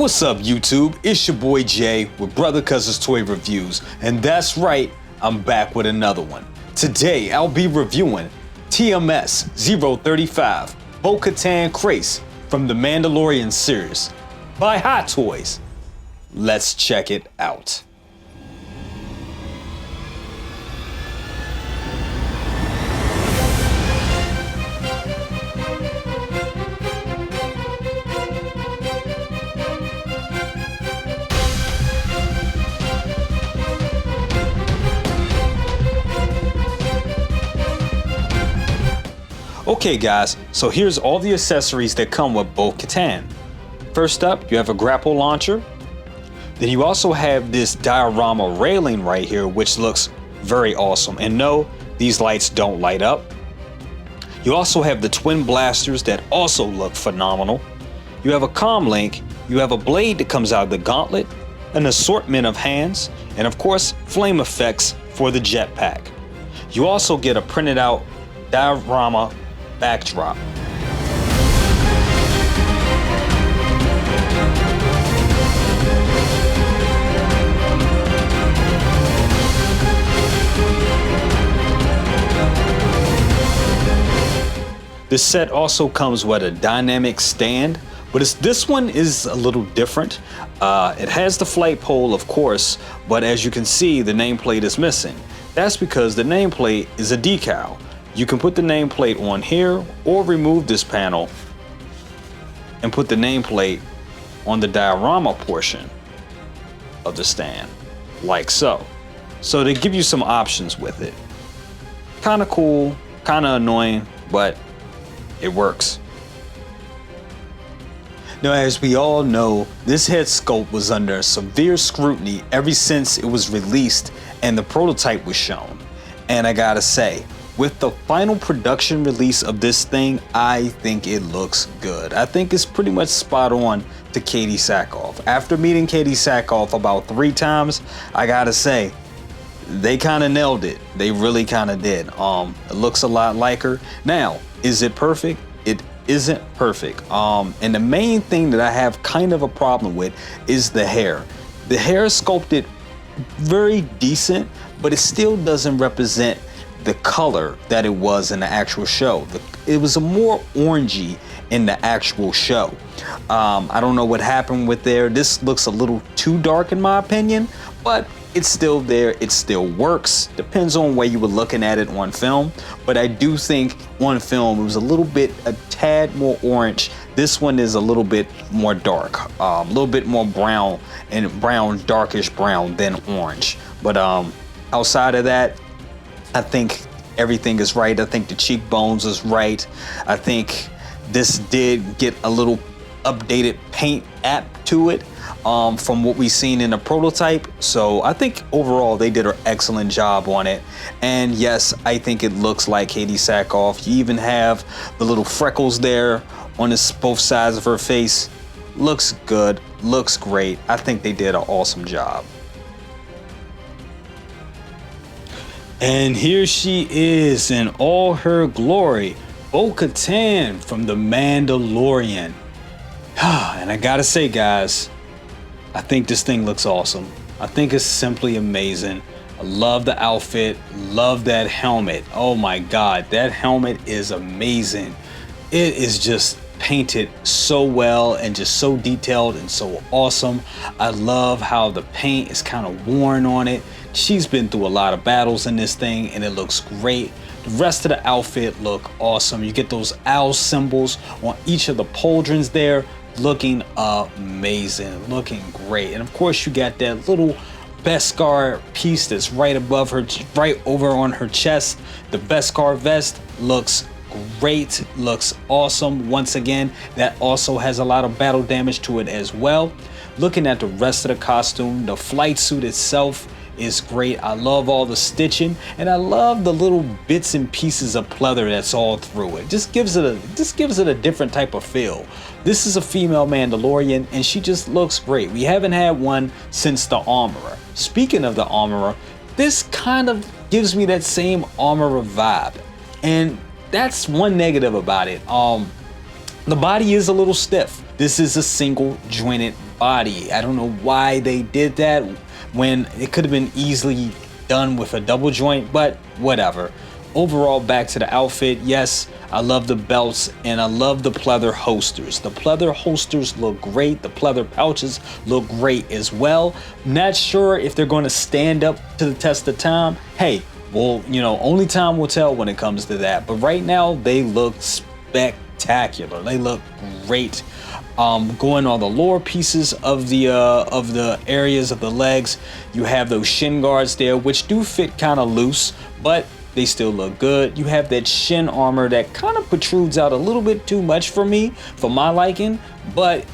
What's up YouTube? It's your boy Jay with Brother Cuz's Toy Reviews, and that's right, I'm back with another one. Today I'll be reviewing TMS 035 Bo-Katan Kryze from the Mandalorian series by Hot Toys. Let's check it out. Okay guys, so here's all the accessories that come with Bo-Katan. First up, you have a grapple launcher. Then you also have this diorama railing right here, which looks very awesome. And no, these lights don't light up. You also have the twin blasters that also look phenomenal. You have a comm link, you have a blade that comes out of the gauntlet, an assortment of hands, and of course, flame effects for the jetpack. You also get a printed out diorama backdrop. This set also comes with a dynamic stand, but this one is a little different. It has the flight pole, of course, but as you can see, the nameplate is missing. That's because the nameplate is a decal. You can put the nameplate on here or remove this panel and put the nameplate on the diorama portion of the stand, like so. So they give you some options with it. Kind of cool, kind of annoying, but it works. Now, as we all know, this head sculpt was under severe scrutiny ever since it was released and the prototype was shown. And I gotta say, with the final production release of this thing, I think it looks good. I think it's pretty much spot on to Katee Sackhoff. After meeting Katee Sackhoff about 3 times, I gotta say, they kind of nailed it. They really kind of did. It looks a lot like her. Now, is it perfect? It isn't perfect. And the main thing that I have kind of a problem with is the hair. The hair is sculpted very decent, but it still doesn't represent the color that it was in the actual show. It was a more orangey in the actual show. I don't know what happened with there. This looks a little too dark in my opinion, but it's still there. It still works. Depends on where you were looking at it on film, but I do think on film it was a tad more orange. This one is a little bit more dark, a little bit more brown, darkish brown than orange. But outside of that, I think everything is right. I think the cheekbones is right. I think this did get a little updated paint app to it from what we've seen in the prototype. So I think overall they did an excellent job on it. And yes, I think it looks like Katee Sackhoff. You even have the little freckles there on both sides of her face. Looks good, looks great. I think they did an awesome job. And here she is in all her glory, Bo-Katan from the Mandalorian. And I gotta say guys, I think this thing looks awesome. I think it's simply amazing. I love the outfit, love that helmet. Oh my God, that helmet is amazing. It is just painted so well and just so detailed and so awesome. I love how the paint is kind of worn on it. She's been through a lot of battles in this thing and it looks great. The rest of the outfit look awesome. You get those owl symbols on each of the pauldrons there, looking amazing, looking great. And of course you got that little Beskar piece that's right above her, right over on her chest. The Beskar vest looks great, looks awesome. Once again, that also has a lot of battle damage to it as well. Looking at the rest of the costume, the flight suit itself is great. I love all the stitching and I love the little bits and pieces of pleather that's all through it. Just gives it a different type of feel. This is a female Mandalorian and she just looks great. We haven't had one since the Armorer. Speaking of the Armorer, this kind of gives me that same Armorer vibe. And that's one negative about it. The body is a little stiff. This is a single jointed body. I don't know why they did that when it could have been easily done with a double joint, but whatever. Overall, back to the outfit. Yes, I love the belts and I love the pleather holsters. The pleather holsters look great. The pleather pouches look great as well. Not sure if they're going to stand up to the test of time. Hey, well, you know, only time will tell when it comes to that. But right now, they look spectacular. They look great. Going on the lower pieces of the areas of the legs, you have those shin guards there, which do fit kind of loose, but they still look good. You have that shin armor that kind of protrudes out a little bit too much for me, for my liking, but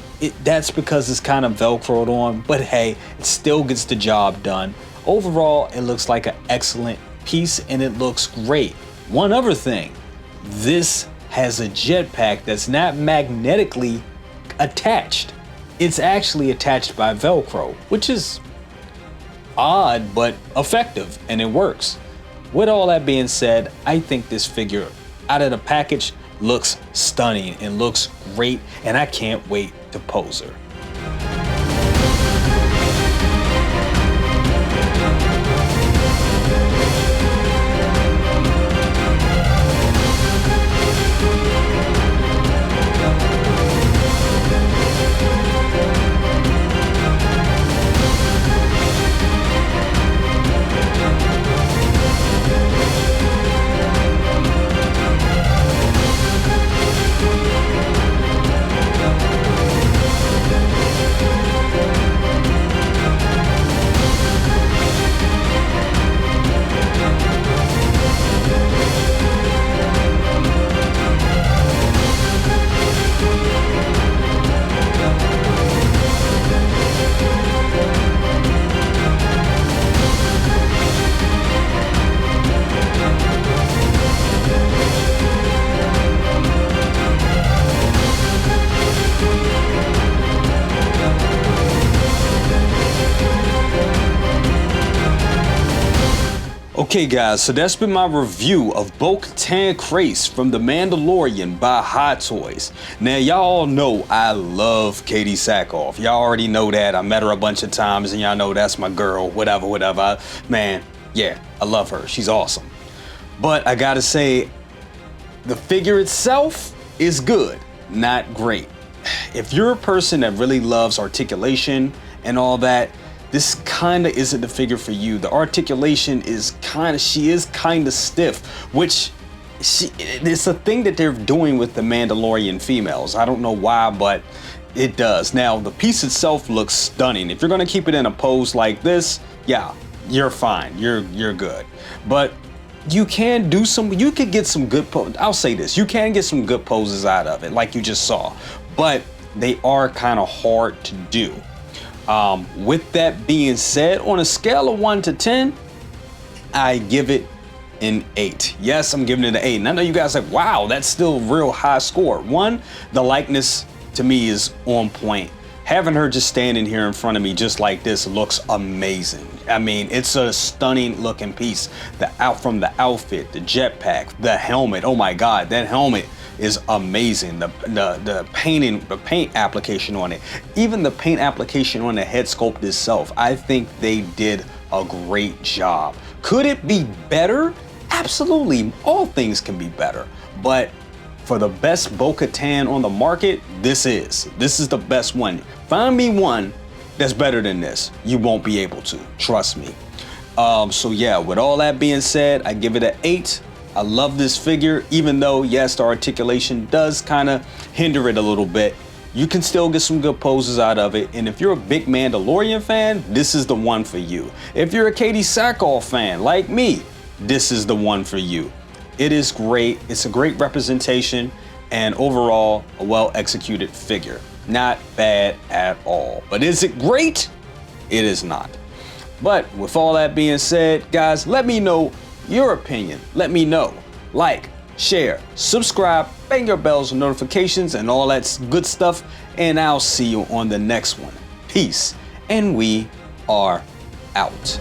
that's because it's kind of velcroed on. But hey, it still gets the job done. Overall, it looks like an excellent piece and it looks great. One other thing, this has a jetpack that's not magnetically attached. It's actually attached by Velcro, which is odd but effective, and it works. With all that being said, I think this figure out of the package looks stunning and looks great, and I can't wait to pose her. Okay guys, so that's been my review of Bo-Katan Kryze from The Mandalorian by Hot Toys. Now y'all know I love Katie Sackhoff. Y'all already know that. I met her a bunch of times and y'all know that's my girl, whatever. Man, yeah, I love her. She's awesome. But I gotta say, the figure itself is good, not great. If you're a person that really loves articulation and all that, this kind of isn't the figure for you. The articulation is she is kind of stiff, which it's a thing that they're doing with the Mandalorian females. I don't know why, but it does. Now, the piece itself looks stunning. If you're gonna keep it in a pose like this, yeah, you're fine, you're good. But you can do you could get some good I'll say this, you can get some good poses out of it, like you just saw, but they are kind of hard to do. With that being said, on a scale of 1 to 10, I give it an 8. Yes, I'm giving it an 8. And I know you guys are like, wow, that's still a real high score. One, the likeness to me is on point. Having her just standing here in front of me just like this looks amazing. I mean, it's a stunning looking piece. From the outfit, the jetpack, the helmet. Oh my God, that helmet is amazing. The paint application on it, even the paint application on the head sculpt itself, I think they did a great job. Could it be better? Absolutely. All things can be better. But for the best Bo-Katan on the market, this is the best one. Find me one that's better than this. You won't be able to. Trust me. So yeah, with all that being said, I give it an 8. I love this figure, even though, yes, the articulation does kind of hinder it a little bit. You can still get some good poses out of it. And if you're a big Mandalorian fan, this is the one for you. If you're a Katie Sackhoff fan like me, this is the one for you. It is great. It's a great representation and overall a well-executed figure. Not bad at all. But is it great? It is not. But with all that being said, guys, let me know your opinion. Let me know. Like, share, subscribe, bang your bells and notifications and all that good stuff. And I'll see you on the next one. Peace. And we are out.